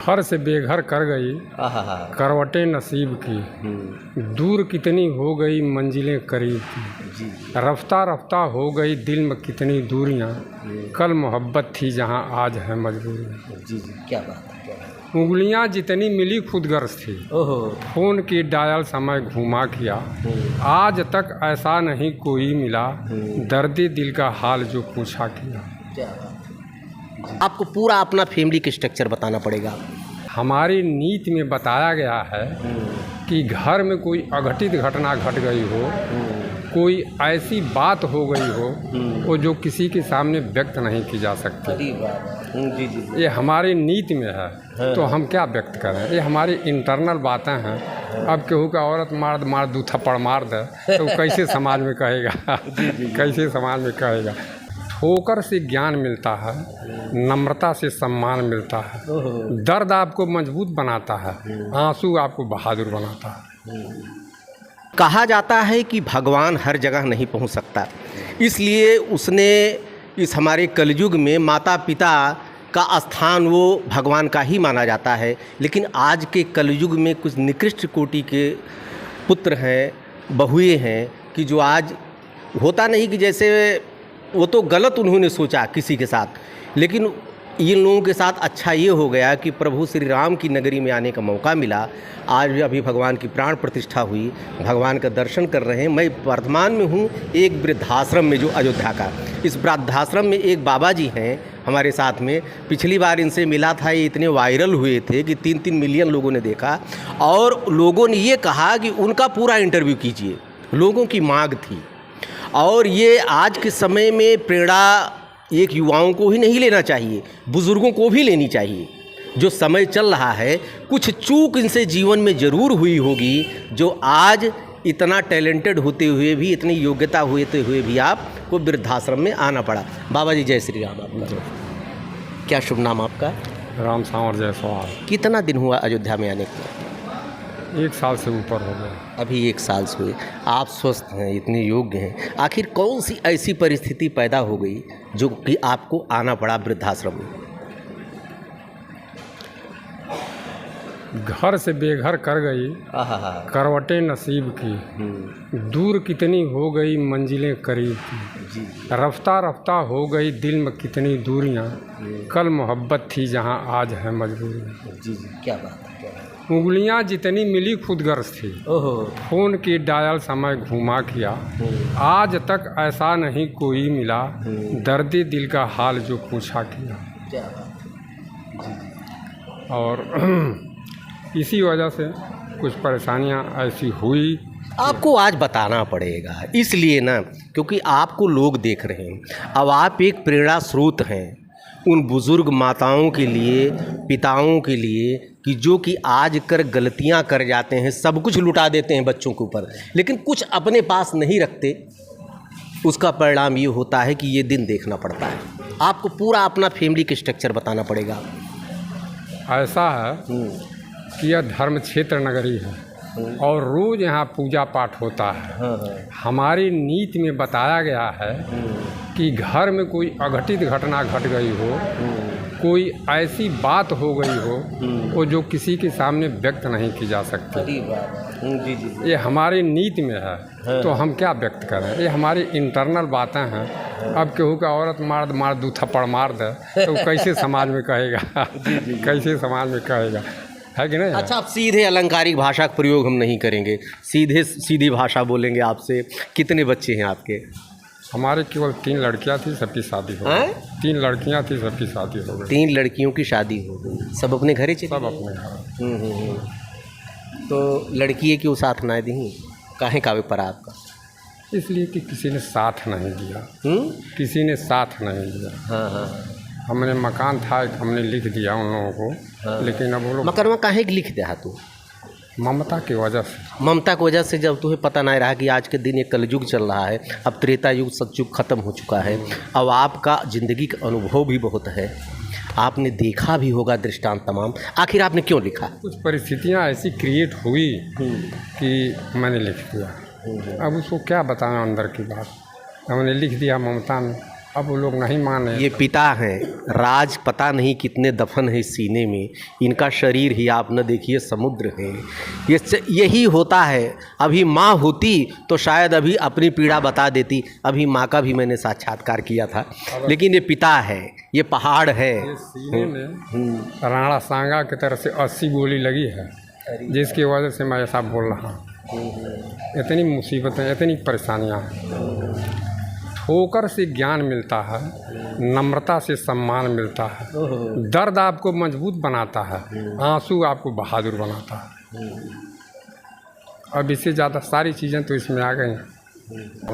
घर से बेघर कर गई करवटें नसीब की, दूर कितनी हो गई मंजिलें करीब की। रफ्ता रफ्ता हो गई दिल में कितनी दूरियां, कल मोहब्बत थी जहां आज है मजबूरियां। जी जी, क्या बात है, क्या बात है। उंगलियां जितनी मिली खुद गर्ज थी, फोन की डायल समय घुमा किया। आज तक ऐसा नहीं कोई मिला, दर्द दिल का हाल जो पूछा किया। क्या बात है। आपको पूरा अपना फैमिली का स्ट्रक्चर बताना पड़ेगा। हमारी नीति में बताया गया है कि घर में कोई अघटित घटना घट गई हो, कोई ऐसी बात हो गई हो वो जो किसी के सामने व्यक्त नहीं की जा सकती। जी जी, ये हमारी नीति में है, तो हम क्या व्यक्त करें। ये हमारी इंटरनल बातें हैं। अब केहू का औरत मार दू थप्पड़ मार दे तो कैसे समाज में कहेगा कैसे समाज में कहेगा। ठोकर से ज्ञान मिलता है, नम्रता से सम्मान मिलता है, दर्द आपको मजबूत बनाता है, आंसू आपको बहादुर बनाता है। कहा जाता है कि भगवान हर जगह नहीं पहुंच सकता, इसलिए उसने इस हमारे कलयुग में माता पिता का स्थान वो भगवान का ही माना जाता है। लेकिन आज के कलयुग में कुछ निकृष्ट कोटि के पुत्र हैं, बहुएं हैं कि जो आज होता नहीं कि जैसे वो तो गलत उन्होंने सोचा किसी के साथ, लेकिन इन लोगों के साथ अच्छा ये हो गया कि प्रभु श्री राम की नगरी में आने का मौका मिला। आज भी अभी भगवान की प्राण प्रतिष्ठा हुई, भगवान का दर्शन कर रहे हैं। मैं वर्तमान में हूँ एक वृद्धाश्रम में, जो अयोध्या का। इस वृद्धाश्रम में एक बाबा जी हैं हमारे साथ में। पिछली बार इनसे मिला था, ये इतने वायरल हुए थे कि 3-3 मिलियन लोगों ने देखा, और लोगों ने ये कहा कि उनका पूरा इंटरव्यू कीजिए, लोगों की मांग थी। और ये आज के समय में प्रेरणा एक युवाओं को ही नहीं लेना चाहिए, बुज़ुर्गों को भी लेनी चाहिए। जो समय चल रहा है, कुछ चूक इनसे जीवन में ज़रूर हुई होगी, जो आज इतना टैलेंटेड होते हुए भी, इतनी योग्यता होते हुए भी आपको वृद्धाश्रम में आना पड़ा। बाबा जी जय श्री राम। आपका क्या शुभ नाम आपका? राम सांवर जायसवाल। कितना दिन हुआ अयोध्या में आने का? 1 साल से ऊपर हो गया। अभी 1 साल से हुए। आप स्वस्थ हैं, इतने योग्य हैं, आखिर कौन सी ऐसी परिस्थिति पैदा हो गई जो कि आपको आना पड़ा वृद्धाश्रम में? घर से बेघर कर गई करवटें नसीब की, दूर कितनी हो गई मंजिलें करीब की। रफ्ता रफ्ता हो गई दिल में कितनी दूरियां, कल मोहब्बत थी जहां आज है मजबूरियां। जी जी, क्या बात है, क्या बात है। उंगलियां जितनी मिली खुद गर्ज थी, फोन की डायल समय घुमा किया। आज तक ऐसा नहीं कोई मिला, दर्द दिल का हाल जो पूछा किया। क्या बात है। और इसी वजह से कुछ परेशानियां ऐसी हुई। आपको आज बताना पड़ेगा, इसलिए ना, क्योंकि आपको लोग देख रहे हैं। अब आप एक प्रेरणा स्रोत हैं उन बुज़ुर्ग माताओं के लिए, पिताओं के लिए, कि जो कि आज कर गलतियां कर जाते हैं, सब कुछ लुटा देते हैं बच्चों के ऊपर, लेकिन कुछ अपने पास नहीं रखते। उसका परिणाम ये होता है कि ये दिन देखना पड़ता है। आपको पूरा अपना फैमिली का स्ट्रक्चर बताना पड़ेगा। ऐसा है कि यह धर्म क्षेत्र नगरी है और रोज़ यहाँ पूजा पाठ होता है। हमारी नीति में बताया गया है कि घर में कोई अघटित घटना घट गई हो, कोई ऐसी बात हो गई हो वो जो किसी के सामने व्यक्त नहीं की जा सकती। जी जी, ये हमारी नीति में है, तो हम क्या व्यक्त करें। ये हमारी इंटरनल बातें हैं। अब केहू का औरत मार दू थप्पड़ मार दे तो कैसे समाज में कहेगा कैसे समाज में कहेगा, है कि नहीं? अच्छा, आप सीधे अलंकारिक भाषा का प्रयोग हम नहीं करेंगे, सीधी भाषा बोलेंगे आपसे। कितने बच्चे हैं आपके? हमारे केवल 3 लड़कियां थी, सबकी शादी हो गई। 3 लड़कियां थी, सबकी शादी हो गई। 3 लड़कियों की शादी हो गई, सब अपने घरे चले? सब अपने घर। तो लड़की क्यों साथ ना दी? काहे का पेपर आपका? इसलिए कि किसी ने साथ नहीं दिया। किसी ने साथ नहीं दिया। हाँ। हमने मकान था, हमने लिख दिया उन लोगों को, लेकिन अब वो लोग मकरमा काहे के लिख दिया तू? ममता की वजह से। ममता की वजह से, जब तुम्हें पता नहीं रहा कि आज के दिन एक कलयुग चल रहा है, अब त्रेता युग सतयुग खत्म हो चुका है। अब आपका ज़िंदगी का अनुभव भी बहुत है, आपने देखा भी होगा दृष्टांत तमाम। आखिर आपने क्यों लिखा? कुछ परिस्थितियाँ ऐसी क्रिएट हुई कि मैंने लिख दिया। अब उसको क्या बताना अंदर की बात। हमने लिख दिया ममता में। अब वो लोग नहीं माने। ये पिता हैं, राज पता नहीं कितने दफन है सीने में, इनका शरीर ही आप न देखिए समुद्र है। यही होता है। अभी माँ होती तो शायद अभी अपनी पीड़ा बता देती। अभी माँ का भी मैंने साक्षात्कार किया था, लेकिन ये पिता है, ये पहाड़ है। ये सीने में राणा सांगा की तरफ से 80 गोली लगी है, जिसकी वजह से मैं ऐसा बोल रहा हूँ। इतनी मुसीबतें, इतनी परेशानियाँ हैं। ठोकर से ज्ञान मिलता है, नम्रता से सम्मान मिलता है, दर्द आपको मजबूत बनाता है, आंसू आपको बहादुर बनाता है। अब इससे ज़्यादा सारी चीज़ें तो इसमें आ गई।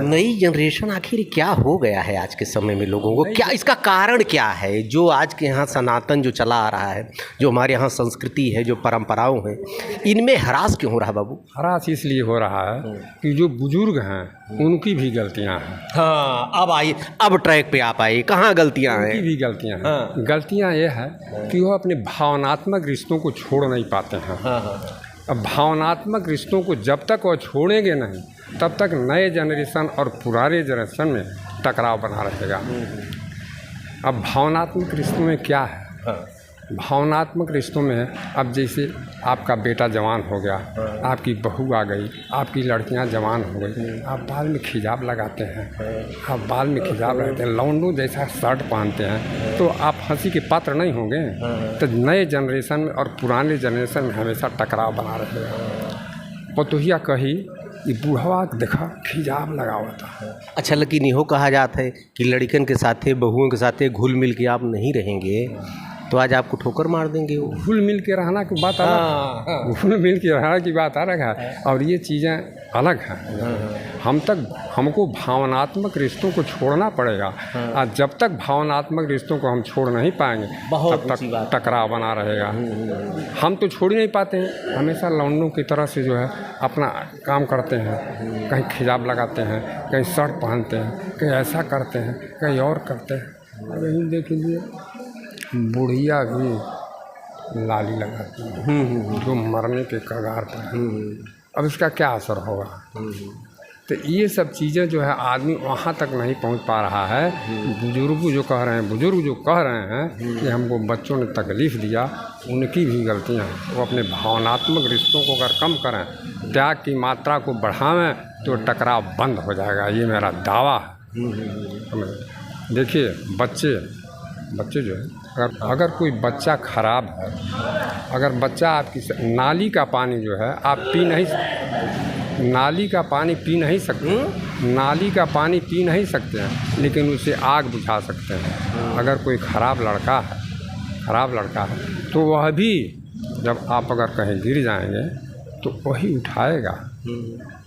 नई जनरेशन आखिर क्या हो गया है आज के समय में लोगों को? क्या इसका कारण क्या है? जो आज के यहाँ सनातन जो चला आ रहा है, जो हमारे यहाँ संस्कृति है, जो परंपराओं हैं, इनमें ह्रास क्यों हो रहा बाबू? ह्रास इसलिए हो रहा है कि जो बुजुर्ग हैं उनकी भी गलतियां हैं। हाँ, अब आइए, अब ट्रैक पे आप आइए, कहाँ गलतियाँ हैं? उनकी भी गलतियां हैं। गलतियां ये है कि वो अपने भावनात्मक रिश्तों को छोड़ नहीं पाते हैं। अब भावनात्मक रिश्तों को जब तक वो छोड़ेंगे नहीं, तब तक नए जनरेशन और पुराने जनरेशन में टकराव बना रहेगा। अब भावनात्मक रिश्तों में क्या है? भावनात्मक रिश्तों में अब जैसे आपका बेटा जवान हो गया, आपकी बहू आ गई, आपकी लड़कियां जवान हो गई, आप बाल में खिजाब लगाते हैं, आप बाल में खिजाब लगाते हैं, लौंडों जैसा शर्ट पहनते हैं, तो आप हंसी के पात्र नहीं होंगे। तो नए जनरेशन में और पुराने जनरेशन में हमेशा टकराव बना रहेगा। पतोहिया कही ये बूढ़वा देखा खिजाब लगा हुआ था। अच्छा, लेकिन इहो कहा जाता है कि लड़कन के साथे, बहुओं के साथे घुल मिल के आप नहीं रहेंगे तो आज आपको ठोकर मार देंगे। वो घुल मिल के रहना की बात अलग है, घुल मिल के रहना की बात अलग है, और ये चीज़ें अलग हैं। हमको भावनात्मक रिश्तों को छोड़ना पड़ेगा, और जब तक भावनात्मक रिश्तों को हम छोड़ नहीं पाएंगे तब तक टकराव बना रहेगा। हम तो छोड़ ही नहीं पाते हैं, हमेशा लौंडों की तरह से जो है अपना काम करते हैं, कहीं खिजाब लगाते हैं, कहीं शर्ट पहनते हैं, कहीं ऐसा करते हैं, कहीं और करते हैं। अब यही देख लीजिए, बुढ़िया भी लाली लगाती है जो मरने के कगार पर है। अब इसका क्या असर होगा? तो ये सब चीज़ें जो है आदमी वहाँ तक नहीं पहुँच पा रहा है। बुजुर्ग जो कह रहे हैं कि हमको बच्चों ने तकलीफ़ दिया, उनकी भी गलतियाँ हैं। वो अपने भावनात्मक रिश्तों को अगर कम करें, त्याग की मात्रा को बढ़ावें, तो टकराव बंद हो जाएगा। ये मेरा दावा है। देखिए, बच्चे जो है, अगर कोई बच्चा खराब है, अगर बच्चा आपकी नाली का पानी जो है आप नाली का पानी पी नहीं सकते हैं, लेकिन उसे आग बुझा सकते हैं। अगर कोई खराब लड़का है तो वह भी, जब आप अगर कहीं गिर जाएंगे तो वही उठाएगा,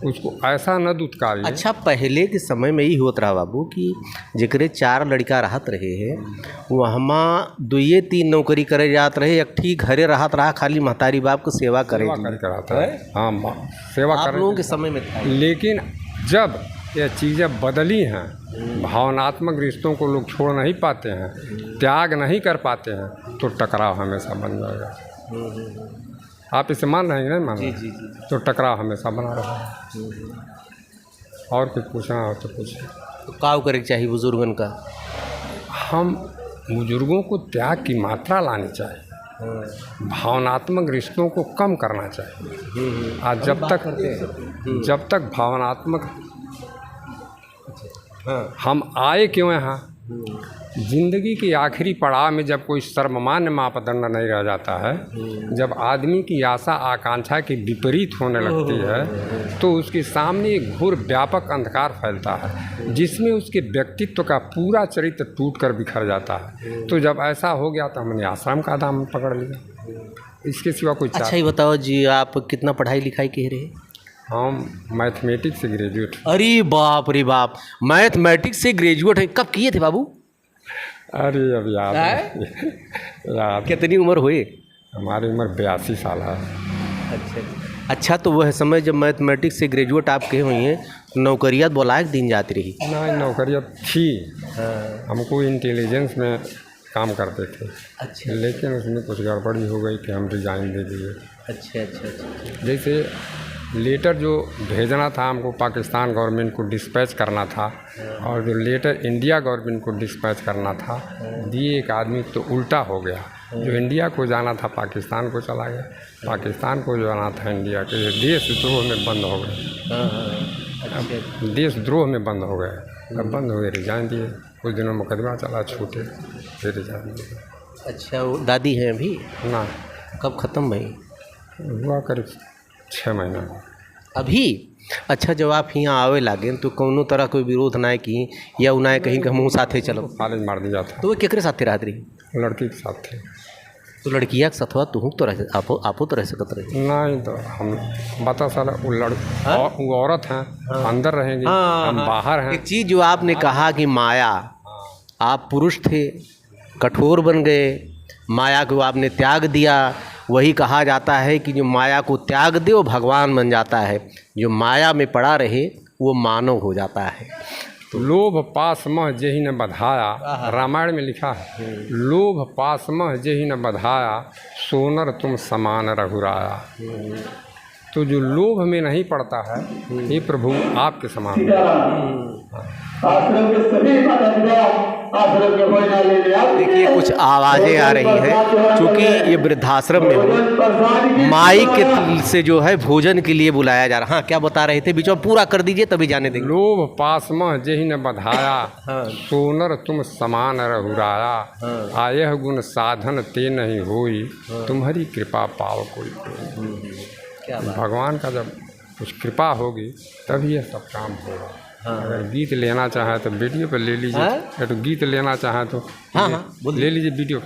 उसको ऐसा न दुत्कारिए। अच्छा, पहले के समय में ही होत रहा बाबू कि जेकरे 4 लड़का रहत रहे हैं, वहाँ 2-3 नौकरी करे जात रहे, एक ठीक घरे रहत रहा, खाली महतारी बाप को सेवा करे रहता है। हाँ, सेवा आप करे लोगों के समय में था। लेकिन जब ये चीज़ें बदली हैं, भावनात्मक रिश्तों को लोग छोड़ नहीं पाते हैं, त्याग नहीं कर पाते हैं, तो टकराव हमेशा बन जाएगा। आप इसे मान रहे हैं नहीं मान रहे? जी। तो टकराव हमेशा बना रहा है। और कुछ पूछना हो तो पूछिए। तो क्या करे चाहिए बुजुर्गन का? हम बुजुर्गों को त्याग की मात्रा लानी चाहिए, भावनात्मक रिश्तों को कम करना चाहिए। आज जब तक भावनात्मक हम आए क्यों यहाँ? जिंदगी की आखिरी पड़ाव में जब कोई सर्वमान्य मापदंड नहीं रह जाता है, जब आदमी की आशा आकांक्षा के विपरीत होने लगती है, तो उसके सामने एक घोर व्यापक अंधकार फैलता है, जिसमें उसके व्यक्तित्व का पूरा चरित्र टूट कर बिखर जाता है। तो जब ऐसा हो गया तो हमने आश्रम का दामन पकड़ लिया, इसके सिवा कोई चारा। अच्छा, ये बताओ जी, आप कितना पढ़ाई लिखाई कह रहे हैं? हम मैथमेटिक्स से ग्रेजुएट। अरे बाप रे बाप, मैथमेटिक्स से ग्रेजुएट है। कब किए थे बाबू? अरे अब याद कितनी उम्र हुई? हमारी उम्र 82 साल है। अच्छा, तो वह समय जब मैथमेटिक्स से ग्रेजुएट आप कहे हुई हैं, नौकरियात बोलायक दिन जाती रही? नहीं, नौकरियात थी। हमको इंटेलिजेंस में काम करते थे। अच्छा। लेकिन उसमें कुछ गड़बड़ी हो गई कि हम रिजाइन दे दिए। अच्छा। जैसे लेटर जो भेजना था हमको पाकिस्तान गवर्नमेंट को डिस्पैच करना था, और जो लेटर इंडिया गवर्नमेंट को डिस्पैच करना था, दिए एक आदमी तो उल्टा हो गया। जो इंडिया को जाना था पाकिस्तान को चला गया, पाकिस्तान को जो जाना था इंडिया के, देशद्रोह में बंद हो गए। देशद्रोह में बंद हो गए। अब बंद हो गए, रिजाइन दिए। कुछ दिनों मुकदमा चला, छूटे, फिर रिजाइन दिए। अच्छा, वो दादी हैं अभी? ना, कब ख़त्म भई? हुआ करीब 6 महीना। अभी? अच्छा, जब आप यहाँ आवे लागे तो कौनो तरह कोई विरोध ना की या उन्हें कहीं कि हमहूँ साथे चलो? कॉलेज मार दिया था। तो वो केकरे साथे रहत रही? लड़की के साथ थे। तो लड़किया के साथ हुआ तुहू तो रह आपो तो रह सकत रही? नहीं तो हम बता साला वो औरत हैं, अंदर रहेंगी, हम बाहर हैं। एक चीज़ जो आपने कहा कि माया, आप पुरुष थे, कठोर बन गए, माया को आपने त्याग दिया। वही कहा जाता है कि जो माया को त्याग दे वो भगवान बन जाता है, जो माया में पड़ा रहे वो मानव हो जाता है। लोभ पास मह जेहि न बधाया, रामायण में लिखा है, लोभ पास मह जेहि न बधाया, सोनर तुम समान रघुराया। तो जो लोभ में नहीं पड़ता है, हे प्रभु आपके समान। देखिए, कुछ आवाज़ें आ रही हैं, चूँकि ये वृद्धाश्रम में हो, माइक से जो है भोजन के लिए बुलाया जा रहा। हाँ, क्या बता रहे थे? बीच में पूरा कर दीजिए तभी जाने देंगे। लोभ पास मह जेहि न बधाया, सोनर तुम समान रघुराया, आयह गुण साधन ते नहीं होई, तुम्हारी कृपा पाव कोई। भगवान का जब कुछ कृपा होगी तभी यह सब काम होगा। अगर गीत लेना चाहे तो वीडियो पर ले लीजिए, तो गीत लेना चाहे तो ले लीजिए वीडियो।